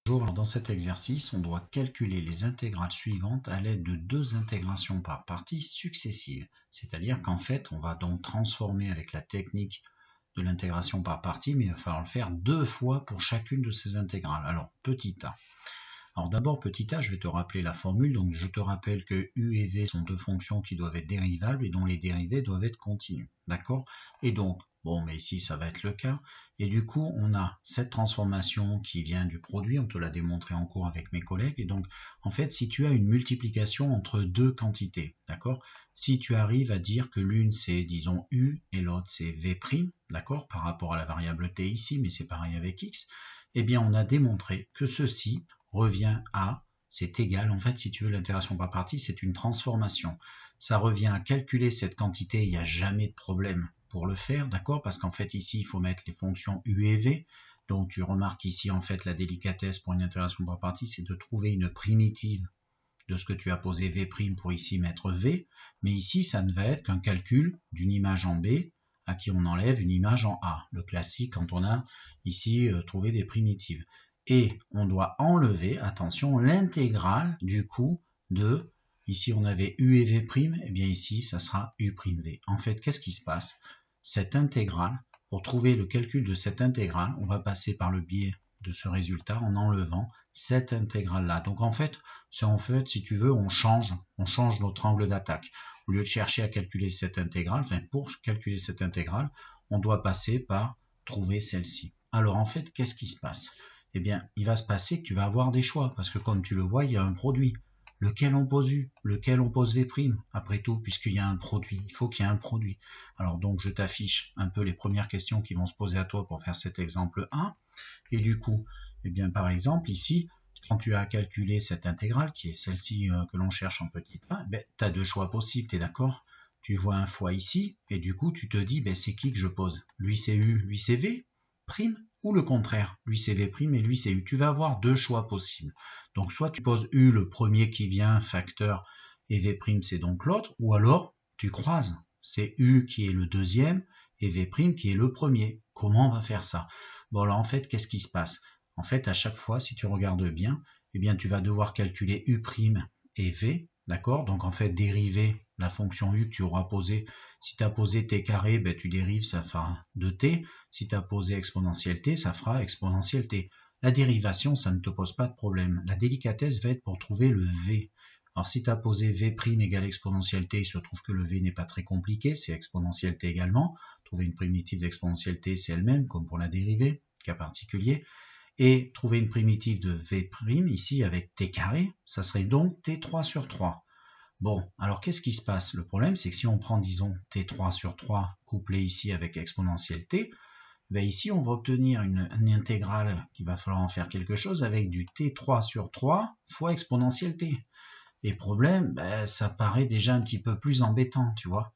Bonjour, dans cet exercice, on doit calculer les intégrales suivantes à l'aide de deux intégrations par partie successives. C'est-à-dire qu'en fait, on va donc transformer avec la technique de l'intégration par partie, mais il va falloir le faire deux fois pour chacune de ces intégrales. Alors, petit a. Alors d'abord, petit a, je vais te rappeler la formule. Donc je te rappelle que u et v sont deux fonctions qui doivent être dérivables et dont les dérivées doivent être continues. D'accord? Et donc, bon, mais ici, ça va être le cas. Et du coup, on a cette transformation qui vient du produit. On te l'a démontré en cours avec mes collègues. Et donc, en fait, si tu as une multiplication entre deux quantités, d'accord? Si tu arrives à dire que l'une, c'est, disons, u et l'autre, c'est v', d'accord? Par rapport à la variable t ici, mais c'est pareil avec x. Eh bien, on a démontré que ceci revient à, c'est égal, en fait, si tu veux, l'intégration par partie, c'est une transformation. Ça revient à calculer cette quantité, il n'y a jamais de problème pour le faire, d'accord? Parce qu'en fait, ici, il faut mettre les fonctions u et v. Donc, tu remarques ici, en fait, la délicatesse pour une intégration par partie, c'est de trouver une primitive de ce que tu as posé v' pour ici mettre v. Mais ici, ça ne va être qu'un calcul d'une image en b à qui on enlève une image en a. Le classique quand on a ici trouvé des primitives. Et on doit enlever, attention, l'intégrale du coup de, ici on avait u et v', et bien ici ça sera u'v. En fait, qu'est-ce qui se passe? Cette intégrale, pour trouver le calcul de cette intégrale, on va passer par le biais de ce résultat en enlevant cette intégrale-là. Donc en fait, si tu veux, on change notre angle d'attaque. Au lieu de chercher à calculer cette intégrale, enfin pour calculer cette intégrale, on doit passer par trouver celle-ci. Alors en fait, qu'est-ce qui se passe? Eh bien, il va se passer que tu vas avoir des choix, parce que comme tu le vois, il y a un produit. Lequel on pose U, lequel on pose V', après tout, puisqu'il y a un produit. Il faut qu'il y ait un produit. Alors donc, je t'affiche un peu les premières questions qui vont se poser à toi pour faire cet exemple 1. Et du coup, eh bien, par exemple, ici, quand tu as calculé cette intégrale, qui est celle-ci que l'on cherche en petit a, ben, tu as deux choix possibles, tu es d'accord? Tu vois un fois ici, et du coup, tu te dis, ben, c'est qui que je pose? Lui c'est U, lui c'est V', ou le contraire, lui c'est V' et lui c'est U. Tu vas avoir deux choix possibles. Donc, soit tu poses U, le premier qui vient, facteur, et V' c'est donc l'autre, ou alors tu croises. C'est U qui est le deuxième, et V' qui est le premier. Comment on va faire ça? Bon, alors en fait, qu'est-ce qui se passe? En fait, à chaque fois, si tu regardes bien, eh bien, tu vas devoir calculer U' et V, d'accord? Donc, en fait, dériver la fonction U que tu auras posée. Si tu as posé t carré, ben, tu dérives, ça fera 2t. Si tu as posé exponentielle t, ça fera exponentielle t. La dérivation, ça ne te pose pas de problème. La délicatesse va être pour trouver le V. Alors, si tu as posé V' égale exponentielle t, il se trouve que le V n'est pas très compliqué, c'est exponentielle t également. Trouver une primitive d'exponentielle t, c'est elle-même, comme pour la dérivée, cas particulier. Et trouver une primitive de V', ici, avec t carré, ça serait donc t3 sur 3. Bon, alors qu'est-ce qui se passe? Le problème, c'est que si on prend, disons, t3 sur 3 couplé ici avec exponentielle t, ben ici, on va obtenir une intégrale qu'il va falloir en faire quelque chose avec du t3 sur 3 fois exponentielle t. Et problème, ben, ça paraît déjà un petit peu plus embêtant, tu vois.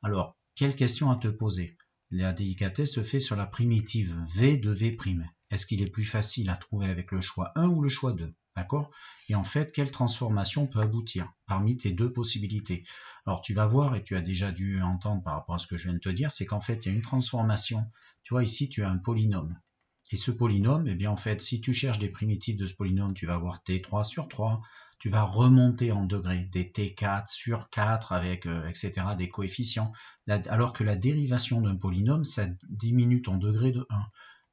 Alors, quelle question à te poser? La délicatesse se fait sur la primitive v de v'. Est-ce qu'il est plus facile à trouver avec le choix 1 ou le choix 2? D'accord? Et en fait, quelle transformation peut aboutir parmi tes deux possibilités? Alors, tu vas voir, et tu as déjà dû entendre par rapport à ce que je viens de te dire, c'est qu'en fait, il y a une transformation. Tu vois, ici, tu as un polynôme. Et ce polynôme, eh bien, en fait, si tu cherches des primitives de ce polynôme, tu vas avoir t3 sur 3, tu vas remonter en degrés, des t4 sur 4 avec, etc., des coefficients, alors que la dérivation d'un polynôme, ça diminue ton degré de 1.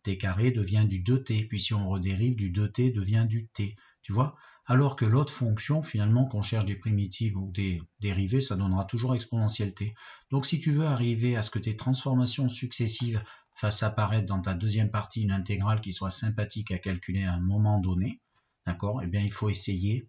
T carré devient du 2t, puis si on redérive, du 2t devient du t, tu vois? Alors que l'autre fonction, finalement, qu'on cherche des primitives ou des dérivées, ça donnera toujours exponentielle t. Donc si tu veux arriver à ce que tes transformations successives fassent apparaître dans ta deuxième partie une intégrale qui soit sympathique à calculer à un moment donné, d'accord? Eh bien, il faut essayer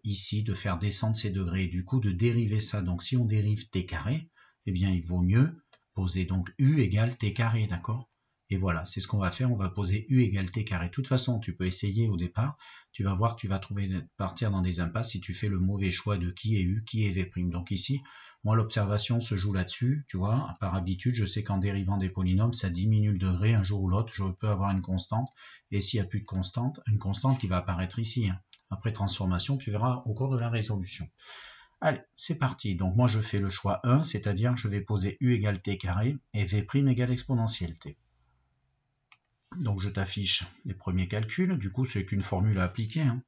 ici de faire descendre ces degrés et du coup de dériver ça. Donc si on dérive t carré, eh bien il vaut mieux poser donc u égale t carré, d'accord? Et voilà, c'est ce qu'on va faire, on va poser u égale t carré. De toute façon, tu peux essayer au départ, tu vas voir que tu vas partir dans des impasses si tu fais le mauvais choix de qui est u, qui est v'. Donc ici, moi l'observation se joue là-dessus, tu vois, par habitude, je sais qu'en dérivant des polynômes, ça diminue le degré un jour ou l'autre, je peux avoir une constante, et s'il n'y a plus de constante, une constante qui va apparaître ici, hein. Après transformation, tu verras au cours de la résolution. Allez, c'est parti. Donc moi, je fais le choix 1, c'est-à-dire je vais poser u égale t carré et v' égale exponentielle t. Donc je t'affiche les premiers calculs, du coup c'est qu'une formule à appliquer, hein.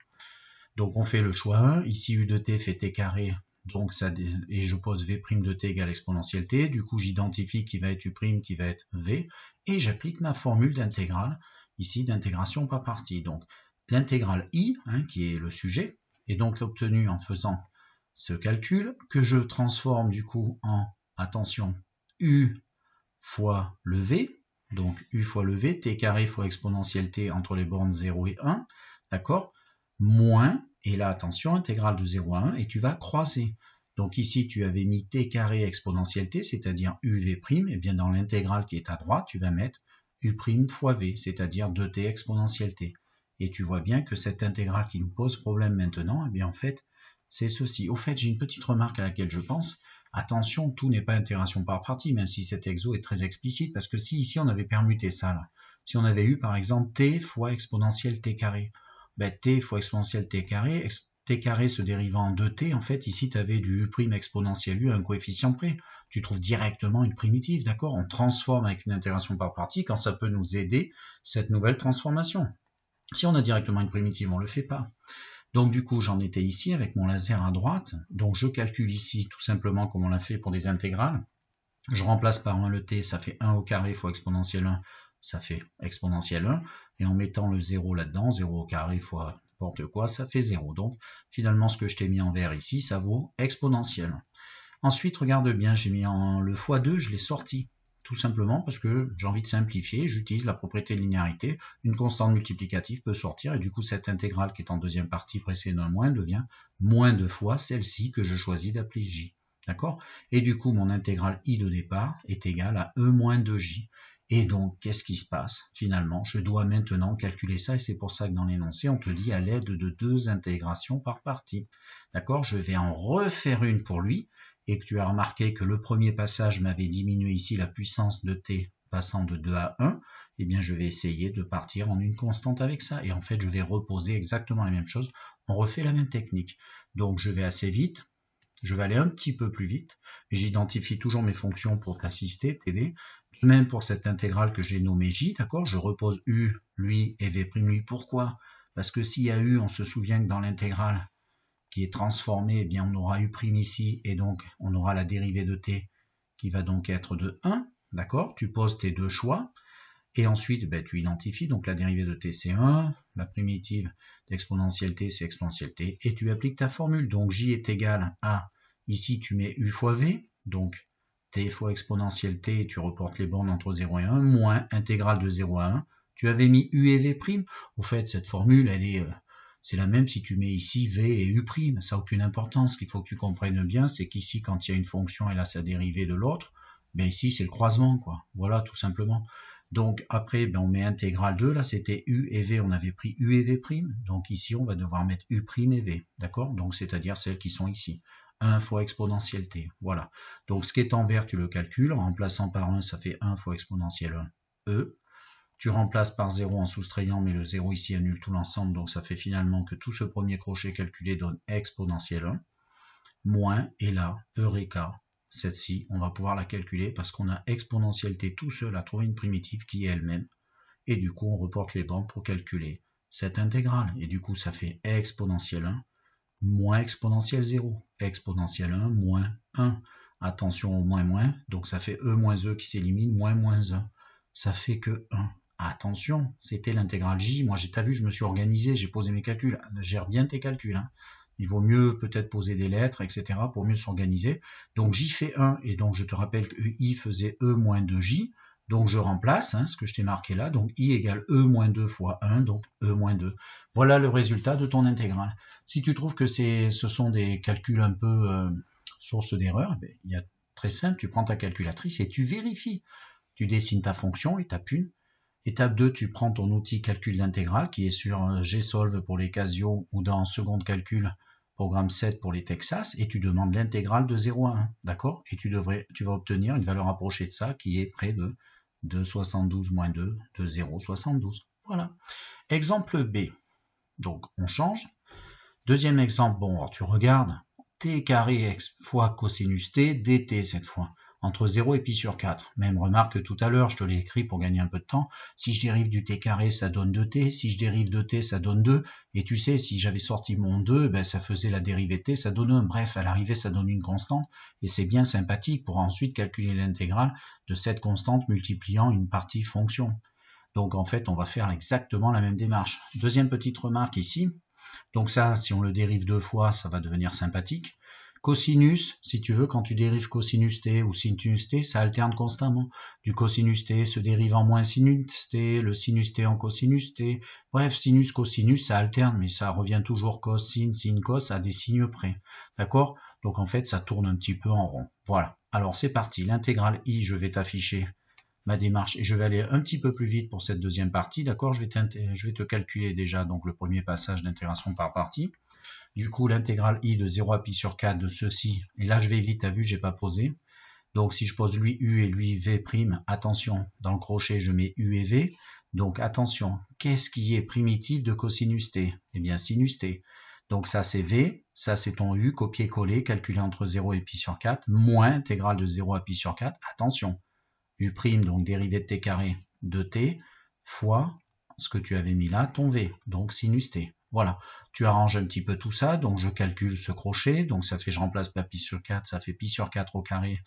Donc on fait le choix 1, ici u de t fait t carré, donc ça, et je pose v' de t égale exponentielle t, du coup j'identifie qui va être u', qui va être v, et j'applique ma formule d'intégrale, ici d'intégration par partie. Donc l'intégrale i, hein, qui est le sujet, est donc obtenue en faisant ce calcul, que je transforme du coup en, attention, u fois le v, donc u fois le v, t carré fois exponentielle t entre les bornes 0 et 1, d'accord, moins, et là attention, intégrale de 0 à 1, et tu vas croiser. Donc ici tu avais mis t carré exponentielle t, c'est-à-dire uv', et bien dans l'intégrale qui est à droite, tu vas mettre u' fois v, c'est-à-dire 2t exponentielle t. Et tu vois bien que cette intégrale qui nous pose problème maintenant, eh bien en fait, c'est ceci. Au fait, j'ai une petite remarque à laquelle je pense. Attention, tout n'est pas intégration par partie, même si cet exo est très explicite, parce que si ici on avait permuté ça, là, si on avait eu par exemple t fois exponentielle t carré, ben, t fois exponentielle t carré se dérivant en 2t, en fait ici tu avais du u' exponentielle u à un coefficient près. Tu trouves directement une primitive, d'accord? On transforme avec une intégration par partie quand ça peut nous aider, cette nouvelle transformation. Si on a directement une primitive, on ne le fait pas. Donc du coup, j'en étais ici avec mon laser à droite. Donc je calcule ici tout simplement comme on l'a fait pour des intégrales. Je remplace par 1 le t, ça fait 1 au carré fois exponentielle 1, ça fait exponentielle 1. Et en mettant le 0 là-dedans, 0 au carré fois n'importe quoi, ça fait 0. Donc finalement, ce que je t'ai mis en vert ici, ça vaut exponentielle. Ensuite, regarde bien, j'ai mis le x2, je l'ai sorti. Tout simplement parce que j'ai envie de simplifier, j'utilise la propriété de linéarité, une constante multiplicative peut sortir, et du coup cette intégrale qui est en deuxième partie précédant moins devient moins 2 fois celle-ci que je choisis d'appeler j. D'accord? Et du coup mon intégrale i de départ est égale à e moins 2j. Et donc, qu'est-ce qui se passe? Finalement, je dois maintenant calculer ça, et c'est pour ça que dans l'énoncé, on te dit à l'aide de 2 intégrations par partie. D'accord? Je vais en refaire une pour lui, et que tu as remarqué que le premier passage m'avait diminué ici la puissance de t passant de 2 à 1, eh bien je vais essayer de partir en une constante avec ça. Et en fait, je vais reposer exactement la même chose. On refait la même technique. Donc je vais assez vite. Je vais aller un petit peu plus vite. J'identifie toujours mes fonctions pour t'assister, t'aider. Même pour cette intégrale que j'ai nommée j, d'accord, je repose u, lui, et v' lui. Pourquoi? Parce que s'il y a u, on se souvient que dans l'intégrale qui est transformée, eh bien on aura u' ici, et donc on aura la dérivée de t qui va donc être de 1, d'accord? Tu poses tes deux choix, et ensuite ben, tu identifies, donc la dérivée de t c'est 1, la primitive d'exponentielle t c'est exponentielle t, et tu appliques ta formule. Donc j est égal à, ici tu mets u fois v, donc t fois exponentielle t, et tu reportes les bornes entre 0 et 1, moins intégrale de 0 à 1, tu avais mis u et v'. Au fait, cette formule, elle est... c'est la même si tu mets ici v et u', ça n'a aucune importance. Ce qu'il faut que tu comprennes bien, c'est qu'ici, quand il y a une fonction, elle a sa dérivée de l'autre, ben ici, c'est le croisement, quoi. Voilà, tout simplement. Donc après, ben, on met intégrale 2, là c'était u et v, on avait pris u et v', donc ici on va devoir mettre u' et v, d'accord? Donc c'est-à-dire celles qui sont ici. 1 fois exponentielle t, voilà. Donc ce qui est en vert, tu le calcules, en remplaçant par 1, ça fait 1 fois exponentielle 1, e. Tu remplaces par 0 en soustrayant, mais le 0 ici annule tout l'ensemble, donc ça fait finalement que tout ce premier crochet calculé donne exponentielle 1, moins, et là, eureka, cette-ci, on va pouvoir la calculer parce qu'on a exponentielle t tout seul à trouver une primitive qui est elle-même, et du coup on reporte les bornes pour calculer cette intégrale, et du coup ça fait exponentielle 1 moins exponentielle 0, exponentielle 1 moins 1, attention au moins moins, donc ça fait e moins e qui s'élimine, moins 1, ça fait que 1. Attention, c'était l'intégrale j. Moi, t'as vu, je me suis organisé, j'ai posé mes calculs. Gère bien tes calculs. Hein. Il vaut mieux peut-être poser des lettres, etc. pour mieux s'organiser. Donc j fait 1, et donc je te rappelle que i faisait e moins 2j. Donc je remplace ce que je t'ai marqué là. Donc i égale e moins 2 fois 1, donc e moins 2. Voilà le résultat de ton intégrale. Si tu trouves que ce sont des calculs un peu source d'erreur, il y a très simple, tu prends ta calculatrice et tu vérifies. Tu dessines ta fonction, étape 1. Étape 2, tu prends ton outil calcul d'intégrale qui est sur Gsolve pour les Casio ou dans seconde calcul, programme 7 pour les Texas, et tu demandes l'intégrale de 0 à 1, d'accord? Et tu vas obtenir une valeur approchée de ça qui est près de 2,72 moins 2 de 0,72. Voilà. Exemple B. Donc, on change. Deuxième exemple, bon, alors tu regardes, t carré fois cosinus t, dt cette fois. entre 0 et pi sur 4. Même remarque que tout à l'heure, je te l'ai écrit pour gagner un peu de temps. Si je dérive du t carré, ça donne 2t. Si je dérive de t, ça donne 2. Et tu sais, si j'avais sorti mon 2, ben, ça faisait la dérivée de t, ça donne 1. Bref, à l'arrivée, ça donne une constante. Et c'est bien sympathique pour ensuite calculer l'intégrale de cette constante multipliant une partie fonction. Donc en fait, on va faire exactement la même démarche. Deuxième petite remarque ici. Donc ça, si on le dérive 2 fois, ça va devenir sympathique. Cosinus, si tu veux, quand tu dérives cosinus t ou sinus t, ça alterne constamment. Du cosinus t se dérive en moins sinus t, le sinus t en cosinus t. Bref, sinus, cosinus, ça alterne, mais ça revient toujours cos, sin, cos à des signes près. D'accord? Donc en fait, ça tourne un petit peu en rond. Voilà. Alors c'est parti. L'intégrale i, je vais t'afficher ma démarche et je vais aller un petit peu plus vite pour cette deuxième partie. D'accord? Je vais te calculer déjà donc le premier passage d'intégration par partie. Du coup, l'intégrale i de 0 à pi sur 4 de ceci, et là je vais vite, t'as vu, j'ai pas posé. Donc si je pose lui u et lui v', attention, dans le crochet je mets u et v. Donc attention, qu'est-ce qui est primitif de cosinus t? Eh bien sinus t. Donc ça c'est v, ça c'est ton u, copier-coller, calculé entre 0 et pi sur 4, moins intégrale de 0 à pi sur 4, attention, u', donc dérivée de t carré de t, fois ce que tu avais mis là, ton v, donc sinus t. Voilà, tu arranges un petit peu tout ça, donc je calcule ce crochet, donc ça fait, je remplace pas pi sur 4, ça fait pi sur 4 au carré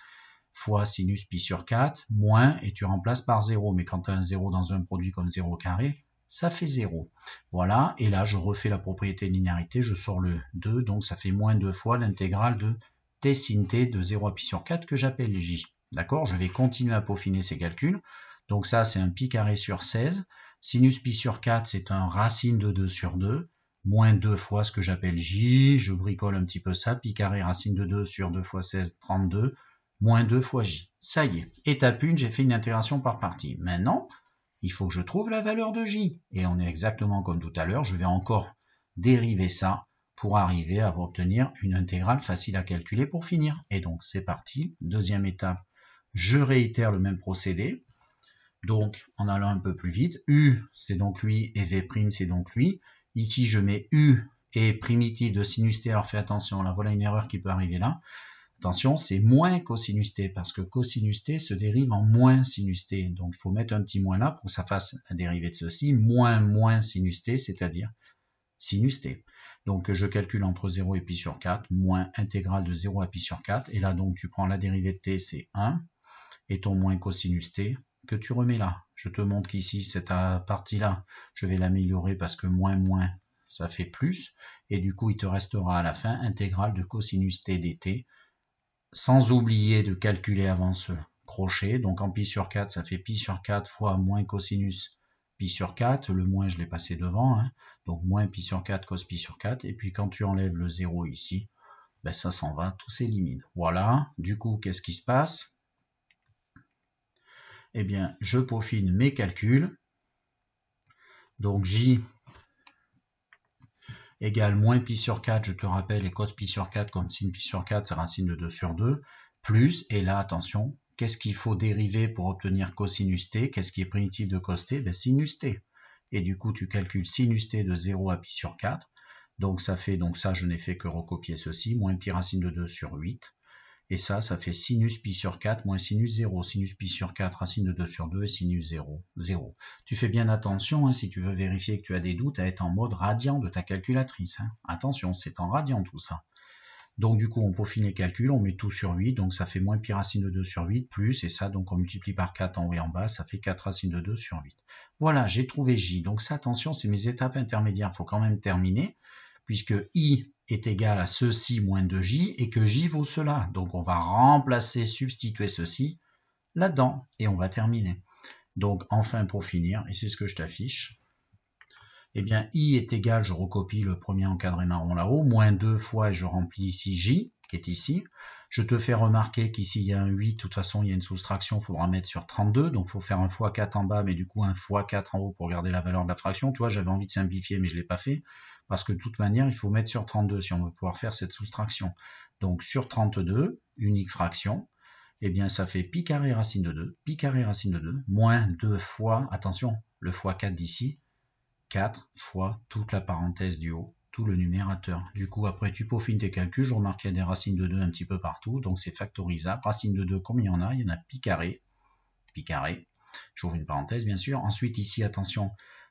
fois sinus pi sur 4, moins, et tu remplaces par 0, mais quand tu as un 0 dans un produit comme 0 au carré, ça fait 0. Voilà, et là je refais la propriété de linéarité, je sors le 2, donc ça fait moins 2 fois l'intégrale de t sin t de 0 à pi sur 4 que j'appelle j. D'accord, je vais continuer à peaufiner ces calculs, donc ça c'est un pi carré sur 16, sinus pi sur 4 c'est un racine de 2 sur 2, moins 2 fois ce que j'appelle j, je bricole un petit peu ça, pi carré racine de 2 sur 2 fois 16, 32, moins 2 fois j. Ça y est, étape 1, j'ai fait une intégration par partie. Maintenant, il faut que je trouve la valeur de j. Et on est exactement comme tout à l'heure, je vais encore dériver ça pour arriver à obtenir une intégrale facile à calculer pour finir. Et donc c'est parti, deuxième étape, je réitère le même procédé. Donc en allant un peu plus vite, u c'est donc lui et v' c'est donc lui. Ici, je mets u et primitif de sinus t. Alors fais attention, là, voilà une erreur qui peut arriver là. Attention, c'est moins cosinus t, parce que cosinus t se dérive en moins sinus t. Donc il faut mettre un petit moins là pour que ça fasse la dérivée de ceci, moins sinus t, c'est-à-dire sinus t. Donc je calcule entre 0 et pi sur 4, moins intégrale de 0 à pi sur 4. Et là, donc, tu prends la dérivée de t, c'est 1, et ton moins cosinus t, que tu remets là. Je te montre qu'ici, cette partie-là, je vais l'améliorer parce que moins, ça fait plus. Et du coup, il te restera à la fin intégrale de cosinus t dt, sans oublier de calculer avant ce crochet. Donc en pi sur 4, ça fait pi sur 4 fois moins cosinus pi sur 4. Le moins, je l'ai passé devant. Hein. Donc moins pi sur 4 cos pi sur 4. Et puis quand tu enlèves le 0 ici, ben ça s'en va, tout s'élimine. Voilà. Du coup, qu'est-ce qui se passe? Eh bien, je peaufine mes calculs. Donc j égale moins pi sur 4, je te rappelle, et cos pi sur 4 comme sin pi sur 4, c'est racine de 2 sur 2, plus, et là, attention, qu'est-ce qu'il faut dériver pour obtenir cosinus t? Qu'est-ce qui est primitif de cos t? Ben, sinus t. Et du coup, tu calcules sinus t de 0 à pi sur 4. Donc ça fait, donc ça, je n'ai fait que recopier ceci, moins pi racine de 2 sur 8. Et ça fait sinus pi sur 4 moins sinus 0. Sinus pi sur 4, racine de 2 sur 2 et sinus 0, 0. Tu fais bien attention, hein, si tu veux vérifier que tu as des doutes, à être en mode radian de ta calculatrice. Hein. Attention, c'est en radian tout ça. Donc du coup, on peaufine les calculs, on met tout sur 8, donc ça fait moins pi racine de 2 sur 8, plus, et ça, donc on multiplie par 4 en haut et en bas, ça fait 4 racine de 2 sur 8. Voilà, j'ai trouvé j. Donc ça, attention, c'est mes étapes intermédiaires, il faut quand même terminer, puisque i est égal à ceci moins 2j, et que j vaut cela. Donc on va remplacer, substituer ceci là-dedans, et on va terminer. Donc enfin, pour finir, et c'est ce que je t'affiche, eh bien, i est égal, je recopie le premier encadré marron là-haut, moins 2 fois, et je remplis ici j, qui est ici. Je te fais remarquer qu'ici, il y a un 8, de toute façon, il y a une soustraction, il faudra mettre sur 32, donc il faut faire un x 4 en bas, mais du coup, un x 4 en haut pour garder la valeur de la fraction. Tu vois, j'avais envie de simplifier, mais je ne l'ai pas fait, parce que de toute manière, il faut mettre sur 32 si on veut pouvoir faire cette soustraction. Donc, sur 32, unique fraction, eh bien, ça fait pi carré racine de 2, pi carré racine de 2, moins 2 fois, attention, le x 4 d'ici, 4 fois toute la parenthèse du haut, tout le numérateur. Du coup, après, tu peaufines tes calculs. Je remarque qu'il y a des racines de 2 un petit peu partout, donc c'est factorisable. Racine de 2, combien il y en a? Il y en a pi carré. Pi carré. J'ouvre une parenthèse, bien sûr. Ensuite, ici, attention,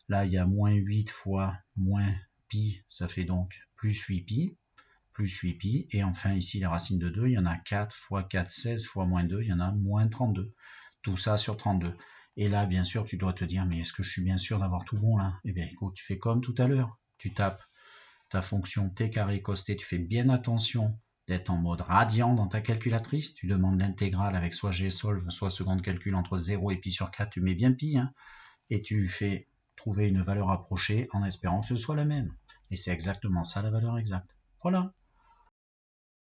là, il y a moins 8 fois moins pi, ça fait donc plus 8 pi. Plus 8 pi. Et enfin, ici, la racine de 2, il y en a 4 fois 4, 16 fois moins 2, il y en a moins 32. Tout ça sur 32. Et là, bien sûr, tu dois te dire, mais est-ce que je suis bien sûr d'avoir tout bon là? Eh bien, écoute, tu fais comme tout à l'heure. Tu tapes ta fonction t carré cos t, tu fais bien attention d'être en mode radian dans ta calculatrice. Tu demandes l'intégrale avec soit gsolve, soit seconde calcul entre 0 et pi sur 4, tu mets bien pi, hein, et tu fais trouver une valeur approchée en espérant que ce soit la même. Et c'est exactement ça la valeur exacte. Voilà.